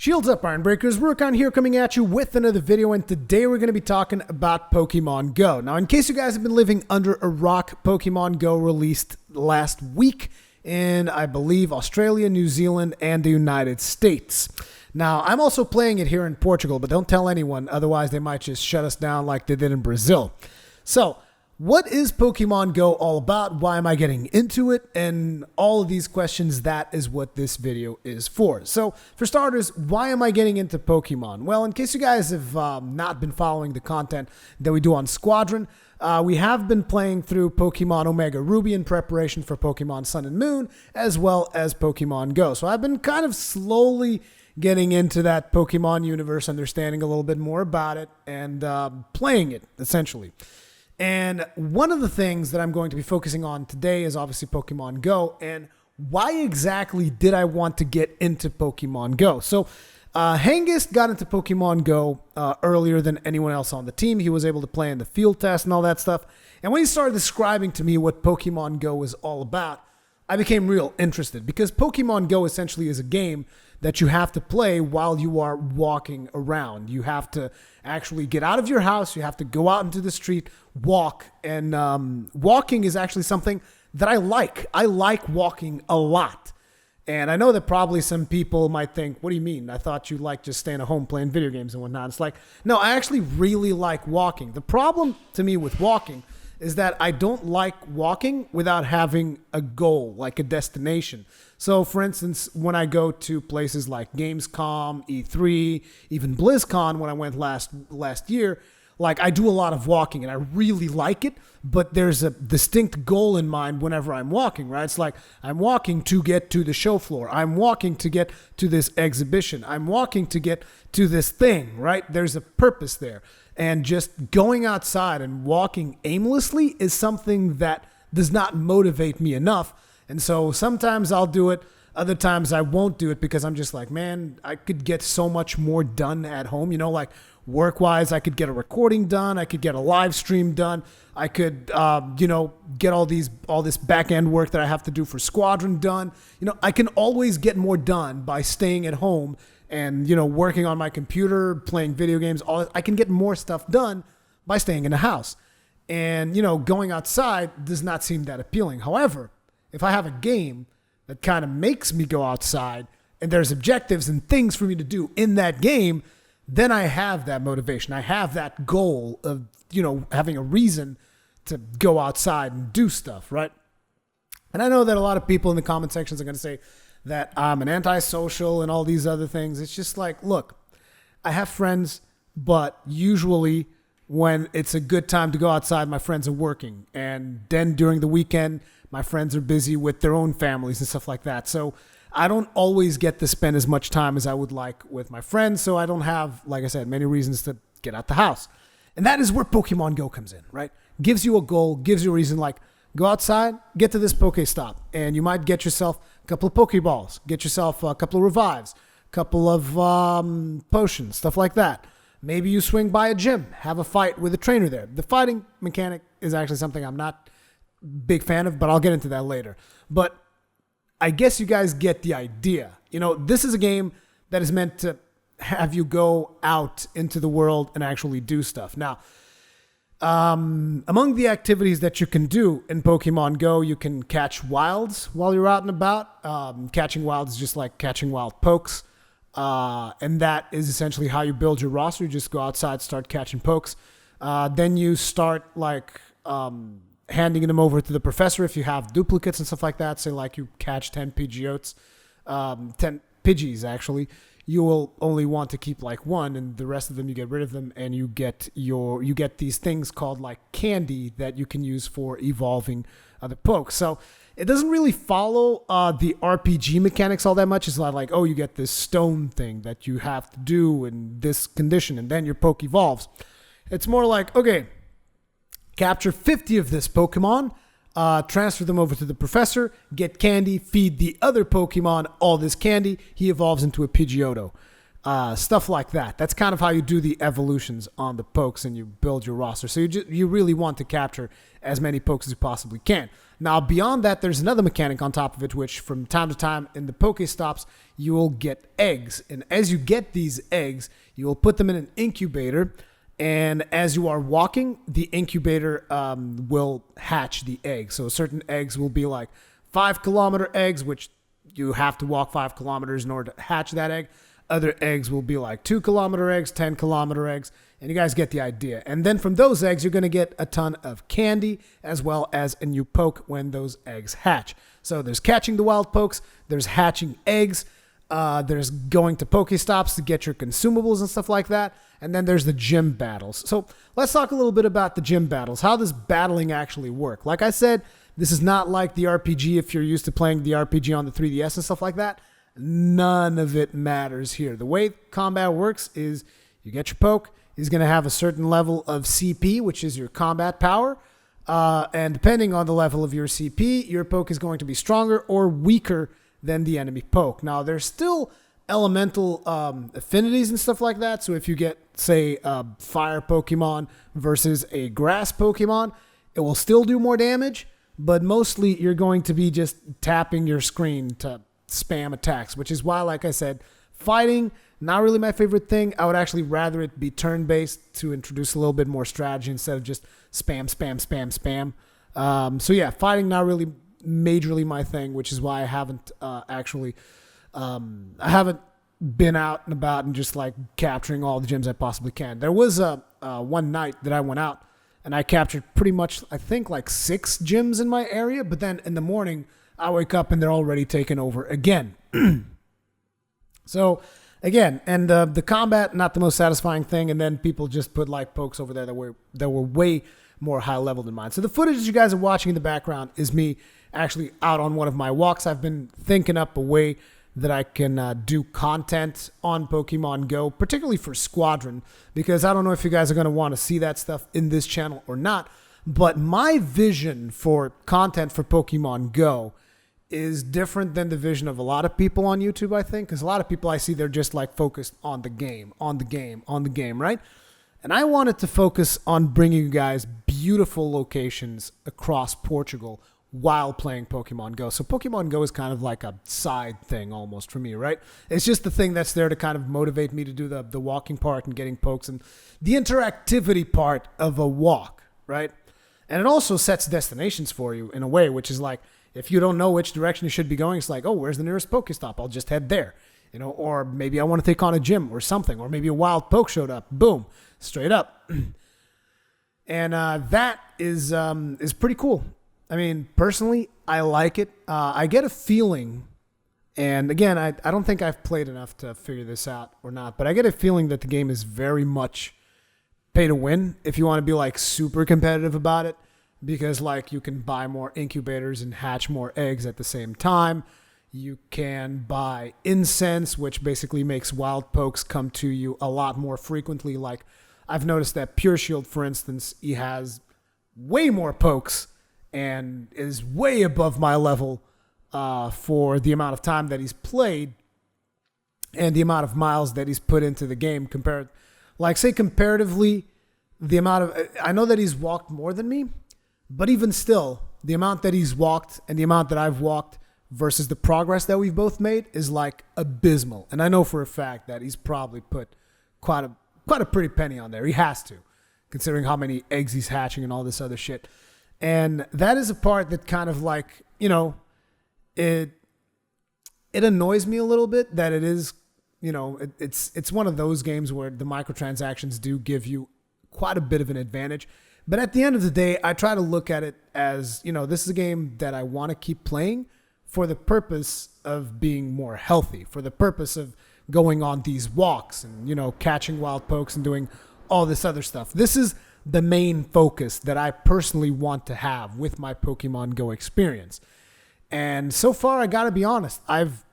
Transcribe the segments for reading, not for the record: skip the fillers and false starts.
Shields up, Iron Breakers. Rurikon here coming at you with another video, and today we're going to be talking about Pokemon Go. Now, in case you guys have been living under a rock, Pokemon Go released last week in, I believe, Australia, New Zealand, and the United States. Now, I'm also playing it here in Portugal, but don't tell anyone, otherwise they might just shut us down like they did in Brazil. So, what is Pokemon Go all about? Why am I getting into it? And all of these questions, that is what this video is for. So, for starters, why am I getting into Pokemon? Well, in case you guys have not been following the content that we do on Squadron, we have been playing through Pokemon Omega Ruby in preparation for Pokemon Sun and Moon, as well as Pokemon Go. So, I've been kind of slowly getting into that Pokemon universe, understanding a little bit more about it, and playing it, essentially. And one of the things that I'm going to be focusing on today is obviously Pokemon Go. And why exactly did I want to get into Pokemon Go? So Hengist got into Pokemon Go earlier than anyone else on the team. He was able to play in the field test and all that stuff. And when he started describing to me what Pokemon Go is all about, I became real interested, because Pokemon Go essentially is a game that you have to play while you are walking around. You have to actually get out of your house. You have to go out into the street, walk. And walking is actually something that I like. I like walking a lot. And I know that probably some people might think, what do you mean? I thought you liked just staying at home playing video games and whatnot. It's like, no, I actually really like walking. The problem to me with walking is that I don't like walking without having a goal, like a destination. So, for instance, when I go to places like Gamescom, E3, even BlizzCon, when I went last year, like I do a lot of walking and I really like it, but there's a distinct goal in mind whenever I'm walking, right? It's like I'm walking to get to the show floor. I'm walking to get to this exhibition. I'm walking to get to this thing, right? There's a purpose there. And just going outside and walking aimlessly is something that does not motivate me enough. And so sometimes I'll do it. Other times I won't do it because I'm just like, man, I could get so much more done at home. You know, like work-wise, I could get a recording done. I could get a live stream done. I could, get all this back-end work that I have to do for Squadron done. You know, I can always get more done by staying at home and, working on my computer, playing video games. I can get more stuff done by staying in the house. And, going outside does not seem that appealing. However, if I have a game that kind of makes me go outside and there's objectives and things for me to do in that game, then I have that motivation. I have that goal of, having a reason to go outside and do stuff, right? And I know that a lot of people in the comment sections are going to say that I'm an antisocial and all these other things. It's just like, look, I have friends, but usually when it's a good time to go outside, my friends are working. And then during the weekend, my friends are busy with their own families and stuff like that. So I don't always get to spend as much time as I would like with my friends. So I don't have, like I said, many reasons to get out the house. And that is where Pokemon Go comes in, right? Gives you a goal, gives you a reason, like go outside, get to this Pokestop, and you might get yourself a couple of Pokeballs, get yourself a couple of revives, a couple of potions, stuff like that. Maybe you swing by a gym, have a fight with a trainer there. The fighting mechanic is actually something I'm not a big fan of, but I'll get into that later. But I guess you guys get the idea. This is a game that is meant to have you go out into the world and actually do stuff. Now, among the activities that you can do in Pokemon Go, you can catch wilds while you're out and about. Catching wilds is just like catching wild pokes. And that is essentially how you build your roster. You just go outside, start catching pokes. Then you start handing them over to the professor if you have duplicates and stuff like that. Say like you catch 10 Pidgeots, 10 Pidgeys actually. You will only want to keep like one, and the rest of them you get rid of them, and you get these things called like candy that you can use for evolving other pokes. So it doesn't really follow the RPG mechanics all that much. It's not like, oh, you get this stone thing that you have to do in this condition, and then your poke evolves. It's more like, okay, capture 50 of this Pokemon, transfer them over to the professor, get candy, feed the other Pokemon all this candy, he evolves into a Pidgeotto. Stuff like that. That's kind of how you do the evolutions on the pokes and you build your roster. So you really want to capture as many pokes as you possibly can. Now, beyond that, there's another mechanic on top of it, which from time to time in the Pokestops, you will get eggs. And as you get these eggs, you will put them in an incubator. And as you are walking, the incubator will hatch the eggs. So certain eggs will be like 5-kilometer eggs, which you have to walk 5 kilometers in order to hatch that egg. Other eggs will be like 2-kilometer eggs, 10-kilometer eggs, and you guys get the idea. And then from those eggs, you're going to get a ton of candy as well as a new poke when those eggs hatch. So there's catching the wild pokes, there's hatching eggs, there's going to Pokestops to get your consumables and stuff like that, and then there's the gym battles. So let's talk a little bit about the gym battles. How does battling actually work? Like I said, this is not like the RPG if you're used to playing the RPG on the 3DS and stuff like that. None of it matters here. The way combat works is you get your poke. He's going to have a certain level of CP, which is your combat power. And depending on the level of your CP, your poke is going to be stronger or weaker than the enemy poke. Now, there's still elemental affinities and stuff like that. So if you get, say, a fire Pokemon versus a grass Pokemon, it will still do more damage. But mostly you're going to be just tapping your screen to spam attacks, which is why, like I said, fighting, not really my favorite thing. I would actually rather it be turn-based to introduce a little bit more strategy instead of just spam. So yeah, fighting not really majorly my thing, which is why I haven't I haven't been out and about and just like capturing all the gyms I possibly can. There was one night that I went out and I captured pretty much, I think, like 6 gyms in my area, but then in the morning, I wake up and they're already taken over again. So, again, and the combat, not the most satisfying thing, and then people just put like pokes over there that were way more high level than mine. So the footage that you guys are watching in the background is me actually out on one of my walks. I've been thinking up a way that I can do content on Pokemon Go, particularly for Squadron, because I don't know if you guys are going to want to see that stuff in this channel or not, but my vision for content for Pokemon Go is different than the vision of a lot of people on YouTube, I think, because a lot of people I see, they're just like focused on the game, right? And I wanted to focus on bringing you guys beautiful locations across Portugal while playing Pokemon Go. So Pokemon Go is kind of like a side thing almost for me, right? It's just the thing that's there to kind of motivate me to do the walking part and getting pokes and the interactivity part of a walk, right? And it also sets destinations for you in a way, which is like, if you don't know which direction you should be going, it's like, oh, where's the nearest Pokestop? I'll just head there, or maybe I want to take on a gym or something, or maybe a wild poke showed up. Boom, straight up. And that is pretty cool. I mean, personally, I like it. I get a feeling, and again, I don't think I've played enough to figure this out or not, but I get a feeling that the game is very much pay to win if you want to be like super competitive about it. Because like you can buy more incubators and hatch more eggs at the same time. You can buy incense, which basically makes wild pokes come to you a lot more frequently. Like I've noticed that Pure Shield, for instance, he has way more pokes and is way above my level for the amount of time that he's played and the amount of miles that he's put into the game compared, like say comparatively, the amount of, I know that he's walked more than me. But even still, the amount that he's walked and the amount that I've walked versus the progress that we've both made is like abysmal. And I know for a fact that he's probably put quite a pretty penny on there. He has to, considering how many eggs he's hatching and all this other shit. And that is a part that kind of like, it annoys me a little bit that it is, it's one of those games where the microtransactions do give you quite a bit of an advantage. But at the end of the day, I try to look at it as, this is a game that I want to keep playing for the purpose of being more healthy, for the purpose of going on these walks and, catching wild pokes and doing all this other stuff. This is the main focus that I personally want to have with my Pokemon Go experience. And so far, I got to be honest, I've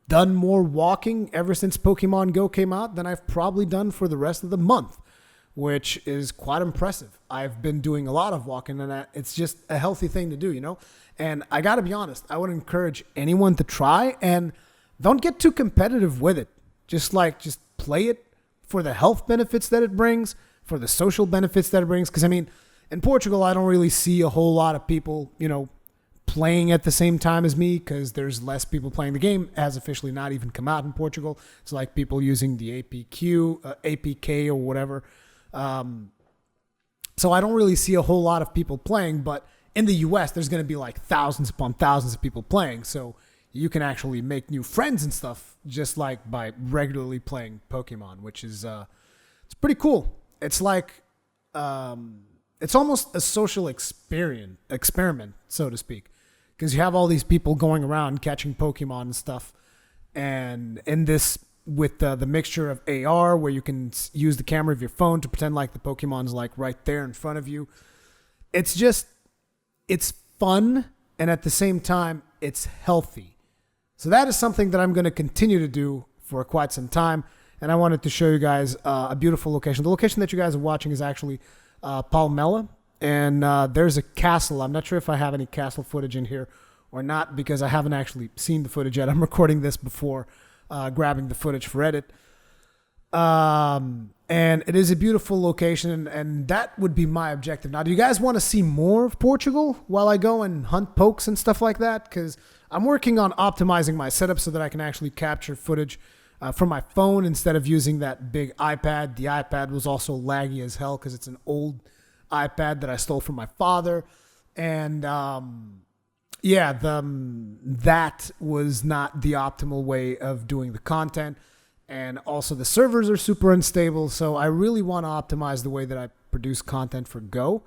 done more walking ever since Pokemon Go came out than I've probably done for the rest of the month, which is quite impressive. I've been doing a lot of walking, and it's just a healthy thing to do, And I got to be honest, I would encourage anyone to try, and don't get too competitive with it. Just play it for the health benefits that it brings, for the social benefits that it brings. Because, in Portugal, I don't really see a whole lot of people, playing at the same time as me because there's less people playing the game. It has officially not even come out in Portugal. It's like people using the APK or whatever. So I don't really see a whole lot of people playing, but in the US, there's going to be like thousands upon thousands of people playing. So you can actually make new friends and stuff just like by regularly playing Pokemon, which is it's pretty cool. It's like it's almost a social experiment, so to speak, because you have all these people going around catching Pokemon and stuff, and in this with the mixture of AR where you can use the camera of your phone to pretend like the Pokemon's like right there in front of you. It's fun, and at the same time, it's healthy. So that is something that I'm going to continue to do for quite some time. And I wanted to show you guys a beautiful location. The location that you guys are watching is actually Palmela. And there's a castle. I'm not sure if I have any castle footage in here or not because I haven't actually seen the footage yet. I'm recording this before grabbing the footage for edit. And it is a beautiful location, and that would be my objective. Now, do you guys want to see more of Portugal while I go and hunt pokes and stuff like that? Because I'm working on optimizing my setup so that I can actually capture footage from my phone instead of using that big iPad. The iPad was also laggy as hell because it's an old iPad that I stole from my father. And that was not the optimal way of doing the content. And also the servers are super unstable. So I really want to optimize the way that I produce content for Go.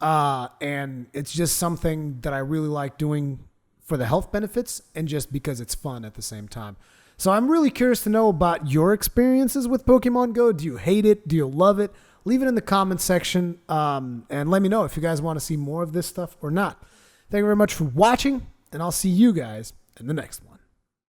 And it's just something that I really like doing for the health benefits and just because it's fun at the same time. So I'm really curious to know about your experiences with Pokemon Go. Do you hate it? Do you love it? Leave it in the comments section and let me know if you guys want to see more of this stuff or not. Thank you very much for watching, and I'll see you guys in the next one.